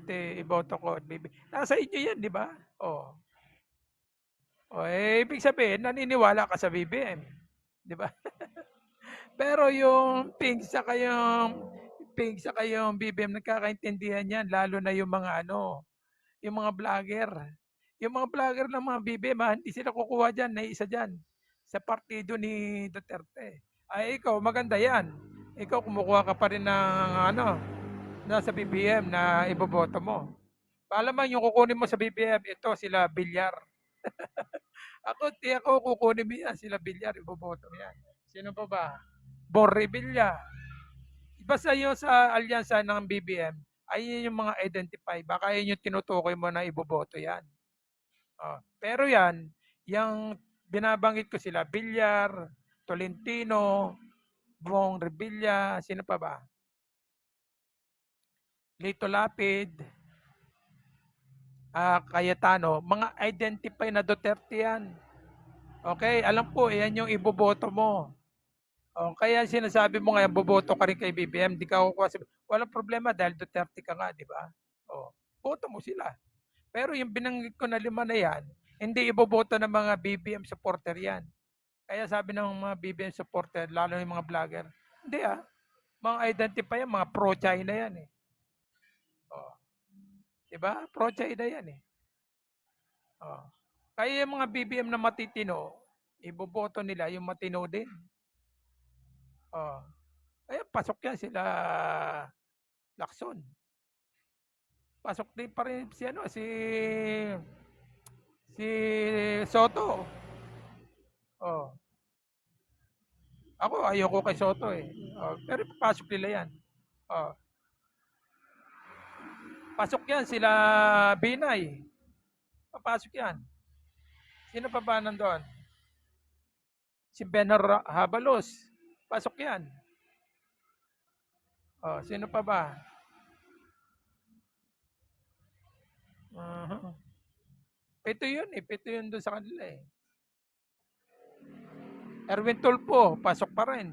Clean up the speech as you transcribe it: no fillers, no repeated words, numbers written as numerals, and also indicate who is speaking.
Speaker 1: Duterte, iboto ko. Nasa inyo yan, di ba? Oh. O, ibig sabihin, naniniwala ka sa BBM. Di ba? Pero yung Pink sa kayong BBM, nagkakaintindihan yan, lalo na yung mga yung mga vlogger. Yung mga vlogger ng mga BBM, hindi sila kukuha dyan, na isa dyan, sa partido ni Duterte. Ay, ikaw, maganda yan. Ikaw, kumukuha ka pa rin ng nasa BBM na iboboto mo. Palaman yung kukunin mo sa BBM, ito sila Bilyar. Di ako kukunin mo yan, sila Bilyar, iboboto yan. Sino pa ba? Borre Villa. Basta yung sa alyansa ng BBM, ay yung mga identify. Baka yun yung tinutukoy mo na iboboto yan. Pero yan, yung binabanggit ko sila, Villar, Tolentino, Bong Revilla, sino pa ba? Lito Lapid, Cayetano, mga identify na Duterte yan. Okay, alam ko, yan yung iboboto mo. Kaya sinasabi mo ngayon, boboto ka rin kay BBM, di ka kukuha. Walang problema dahil Duterte ka nga, di ba? Boto mo sila. Pero yung binanggit ko na 5 na yan, hindi iboboto ng mga BBM supporter yan. Kaya sabi ng mga BBM supporter, lalo yung mga vlogger, hindi mga identify yan, mga pro-China yan eh. Oh. Diba? Pro-China yan eh. Oh. Kaya yung mga BBM na matitino, iboboto nila yung matino din. Kaya pasok yan sila Lacson. Pasok din pa rin si Soto. Ako ayoko kay Soto eh. Pero pasok nila yan. Pasok yan sila Binay. Papasok yan. Sino pa ba nandoon? Si Benhur Habalos. Pasok yan. Sino pa ba? Pito yun eh. Pito yun doon sa kanila eh. Erwin Tulfo, pasok pa rin.